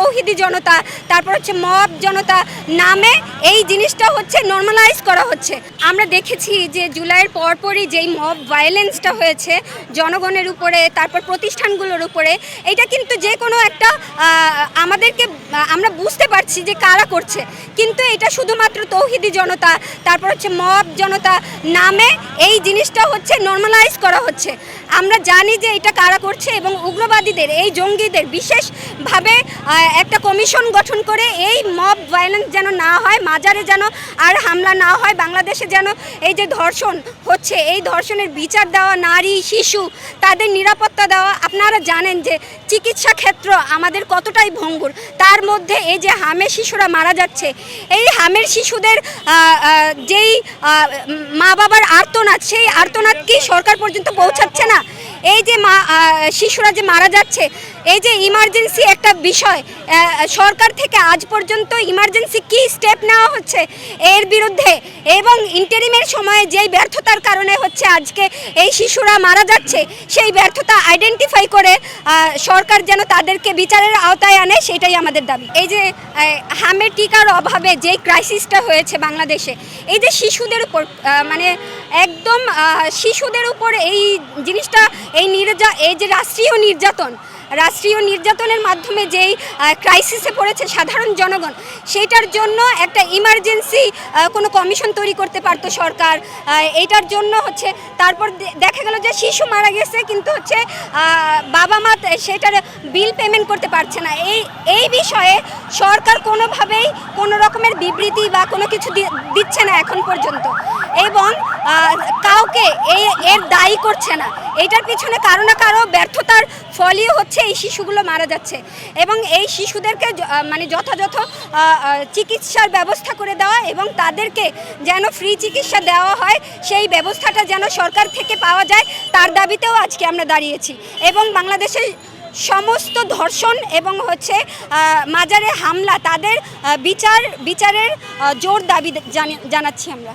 তৌহিদি জনতা, তারপর হচ্ছে মব জনতা নামে এই জিনিসটা হচ্ছে নর্মালাইজ করা হচ্ছে। আমরা দেখেছি যে জুলাইয়ের পরপরই যেই মব ভায়োলেন্সটা হয়েছে জনগণের উপরে, তারপর প্রতিষ্ঠানগুলোর উপরে, এটা কিন্তু যে কোনো একটা আমাদেরকে আমরা বুঝতে পারছি যে কারা করছে, কিন্তু এটা শুধুমাত্র তৌহিদি জনতা, তারপর হচ্ছে মব জনতা নামে এই জিনিসটা হচ্ছে নর্মালাইজ করা হচ্ছে। আমরা জানি যে এটা কারা করছে এবং উগ্রবাদীদের, এই জঙ্গিদের বিশেষভাবে একটা কমিশন গঠন করে এই মব ভায়োলেন্স যেন না হয়, মাজারে যেন আর হামলা না হয়, বাংলাদেশে যেন এই যে ধর্ষণ হচ্ছে এই ধর্ষণের বিচার দেওয়া, নারী শিশু তাদের নিরাপত্তা দেওয়া। আপনারা জানেন যে চিকিৎসা ক্ষেত্র আমাদের কতটাই ভঙ্গুর, তার মধ্যে এই যে হামের শিশুরা মারা যাচ্ছে, এই হামের শিশুদের যেই মা বাবার আর্তনাদ, সেই আর্তনাদ কি সরকার পর্যন্ত পৌঁছাচ্ছে না? এই যে শিশুরা যে মারা যাচ্ছে, এই যে ইমার্জেন্সি একটা বিষয়, সরকার থেকে আজ পর্যন্ত ইমার্জেন্সি কি স্টেপ নেওয়া হচ্ছে এর বিরুদ্ধে, এবং ইন্টারিমের সময়ে যেই ব্যর্থতার কারণে হচ্ছে আজকে এই শিশুরা মারা যাচ্ছে, সেই ব্যর্থতা আইডেন্টিফাই করে সরকার যেন তাদেরকে বিচারের আওতায় আনে, সেটাই আমাদের দাবি। এই যে হামের টিকার অভাবে যেই ক্রাইসিসটা হয়েছে বাংলাদেশে, এই যে শিশুদের উপর মানে একদম শিশুদের উপর এই জিনিসটা, এই যে রাষ্ট্রীয় নির্যাতনের মাধ্যমে যেই ক্রাইসিসে পড়েছে সাধারণ জনগণ, সেইটার জন্য একটা ইমার্জেন্সি কোনো কমিশন তৈরি করতে পারতো সরকার। এইটার জন্য হচ্ছে তারপর দেখা গেল যে শিশু মারা গেছে, কিন্তু হচ্ছে বাবা মা সেটার বিল পেমেন্ট করতে পারছে না। এই বিষয়ে সরকার কোনোভাবেই কোনো রকমের বিবৃতি বা কোনো কিছু দিচ্ছে না এখন পর্যন্ত, এবং কাউকে এর দায়ী করছে না। এইটার পিছনে কারো না কারো ব্যর্থতার ফলেই হচ্ছে এই শিশুগুলো মারা যাচ্ছে, এবং এই শিশুদেরকে মানে যথাযথ চিকিৎসার ব্যবস্থা করে দেওয়া এবং তাদেরকে যেন ফ্রি চিকিৎসা দেওয়া হয়, সেই ব্যবস্থাটা যেন সরকার থেকে পাওয়া যায়, তার দাবিতেও আজকে আমরা দাঁড়িয়েছি। এবং বাংলাদেশের সমস্ত ধর্ষণ এবং হচ্ছে মাজারে হামলা, তাদের বিচারের জোর দাবি জানাচ্ছি আমরা।